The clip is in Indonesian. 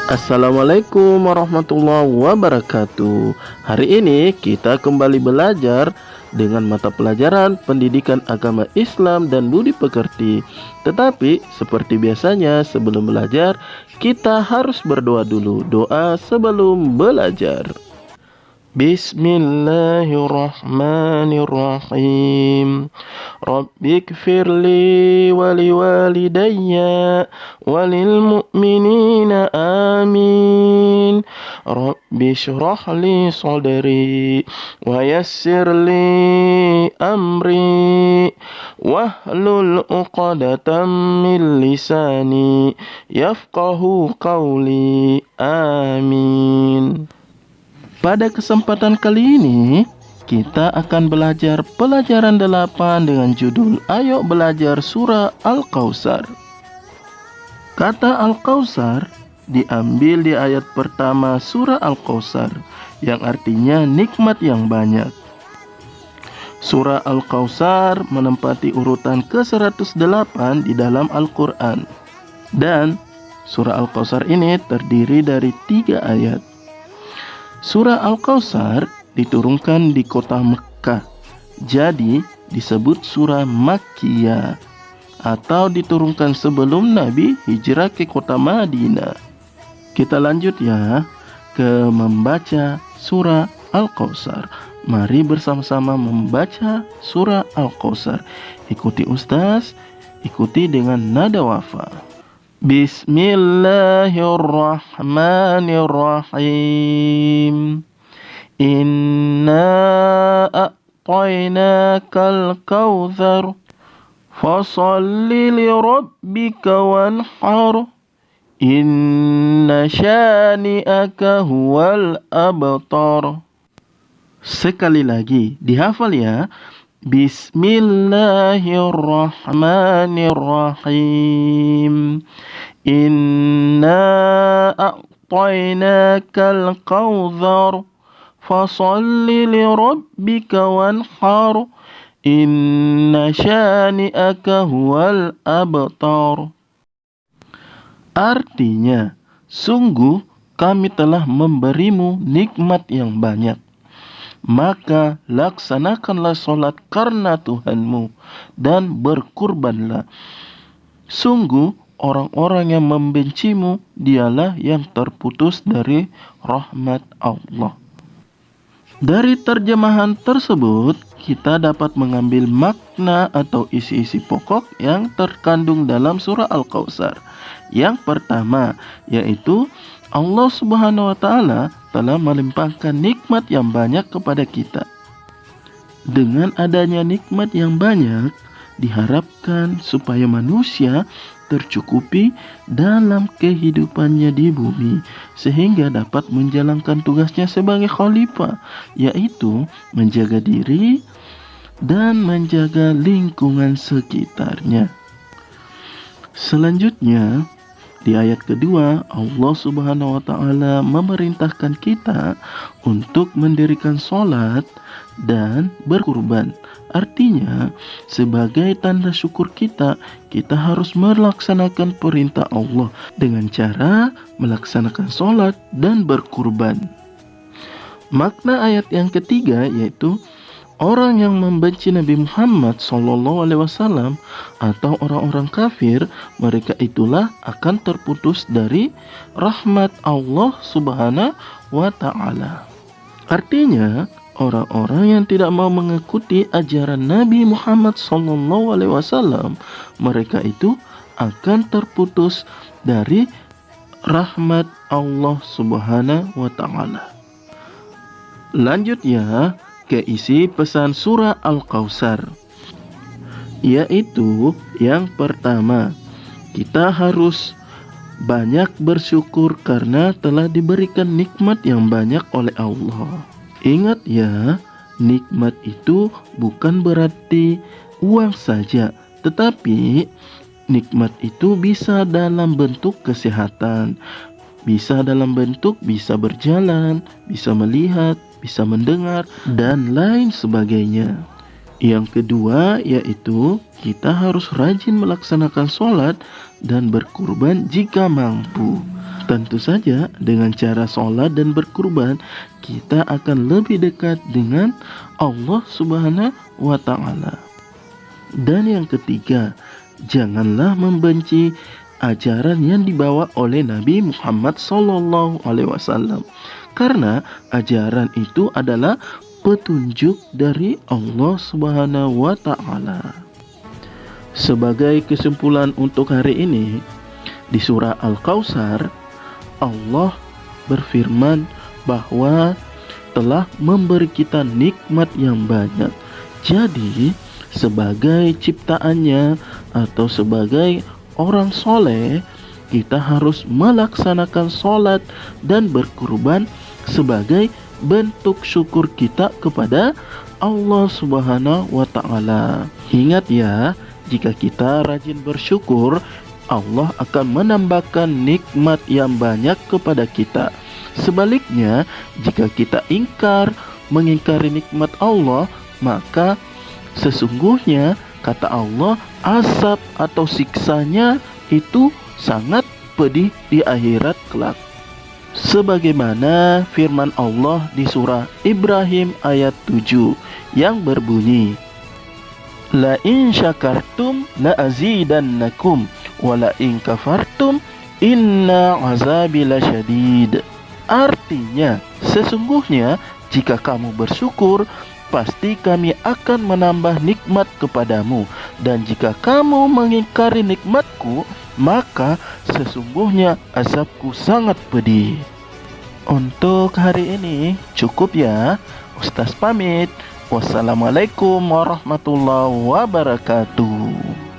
Assalamualaikum warahmatullahi wabarakatuh. Hari ini kita kembali belajar dengan mata pelajaran Pendidikan Agama Islam dan Budi Pekerti. Tetapi seperti biasanya sebelum belajar kita harus berdoa dulu. Doa sebelum belajar. Bismillahirrahmanirrahim. Rabbighfirli waliwalidayya walil mu'minina amin. Rabbi shrah li sadri wa yassir li amri wahlul 'uqdatam min lisani yafqahu qawli. Amin. Pada kesempatan kali ini, kita akan belajar pelajaran 8 dengan judul Ayo Belajar Surah Al-Kautsar. Kata Al-Kautsar diambil di ayat pertama Surah Al-Kautsar, yang artinya nikmat yang banyak. Surah Al-Kautsar menempati urutan ke-108 di dalam Al-Quran. Dan Surah Al-Kautsar ini terdiri dari 3 ayat. Surah Al-Kautsar diturunkan di kota Mekah, jadi disebut surah Makkiyah, atau diturunkan sebelum Nabi hijrah ke kota Madinah. Kita lanjut ya ke membaca surah Al-Kautsar. Mari bersama-sama membaca surah Al-Kautsar. Ikuti Ustaz, ikuti dengan nada wafa. Bismillahirrahmanirrahim. Inna a'tainakal kautsar fasholli lirabbika wanhar. Inna syani'aka huwal abtar. Sekali lagi, dihafal ya. Bismillahirrahmanirrahim. Inna a'tainakal kautsar fasholli lirabbika wanhar. Inna syani'aka huwal abtar. Artinya, sungguh kami telah memberimu nikmat yang banyak. Maka laksanakanlah sholat karena Tuhanmu dan berkurbanlah. Sungguh orang-orang yang membencimu dialah yang terputus dari rahmat Allah. Dari terjemahan tersebut kita dapat mengambil makna atau isi-isi pokok yang terkandung dalam surah Al-Kautsar. Yang pertama yaitu Allah Subhanahu wa Ta'ala telah melimpahkan nikmat yang banyak kepada kita. Dengan adanya nikmat yang banyak, diharapkan supaya manusia tercukupi dalam kehidupannya di bumi, sehingga dapat menjalankan tugasnya sebagai khalifah, yaitu menjaga diri dan menjaga lingkungan sekitarnya. Selanjutnya, di ayat kedua, Allah Subhanahu wa Ta'ala memerintahkan kita untuk mendirikan sholat dan berkurban. Artinya, sebagai tanda syukur kita harus melaksanakan perintah Allah dengan cara melaksanakan sholat dan berkurban. Makna ayat yang ketiga yaitu orang yang membenci Nabi Muhammad SAW atau orang-orang kafir, mereka itulah akan terputus dari rahmat Allah Subhanahu wa Ta'ala. Artinya, orang-orang yang tidak mau mengikuti ajaran Nabi Muhammad SAW, mereka itu akan terputus dari rahmat Allah Subhanahu wa Ta'ala. Lanjut ya ke isi pesan surah Al-Kautsar, yaitu yang pertama, kita harus banyak bersyukur karena telah diberikan nikmat yang banyak oleh Allah. Ingat ya, nikmat itu bukan berarti uang saja, tetapi nikmat itu bisa dalam bentuk kesehatan, bisa dalam bentuk bisa berjalan, bisa melihat, bisa mendengar, dan lain sebagainya. Yang kedua yaitu kita harus rajin melaksanakan sholat dan berkurban jika mampu. Tentu saja dengan cara sholat dan berkurban kita akan lebih dekat dengan Allah Subhanahu wa Ta'ala. Dan yang ketiga, janganlah membenci ajaran yang dibawa oleh Nabi Muhammad SAW, karena ajaran itu adalah petunjuk dari Allah Subhanahu wa Ta'ala. Sebagai kesimpulan untuk hari ini, di surah Al-Kautsar Allah berfirman bahwa telah memberi kita nikmat yang banyak. Jadi sebagai ciptaannya atau sebagai orang soleh, kita harus melaksanakan sholat dan berkurban sebagai bentuk syukur kita kepada Allah Subhanahu wa Ta'ala. Ingat ya, jika kita rajin bersyukur, Allah akan menambahkan nikmat yang banyak kepada kita. Sebaliknya, jika kita mengingkari nikmat Allah, maka sesungguhnya kata Allah, azab atau siksanya itu sangat pedih di akhirat kelak. Sebagaimana firman Allah di surah Ibrahim ayat 7 yang berbunyi, La in syakartum la azidannakum wala in kafartum inna azabi lasyadid. Artinya, sesungguhnya jika kamu bersyukur, pasti kami akan menambah nikmat kepadamu, dan jika kamu mengingkari nikmatku, maka sesungguhnya azabku sangat pedih. Untuk hari ini cukup ya. Ustaz pamit. Wassalamualaikum warahmatullahi wabarakatuh.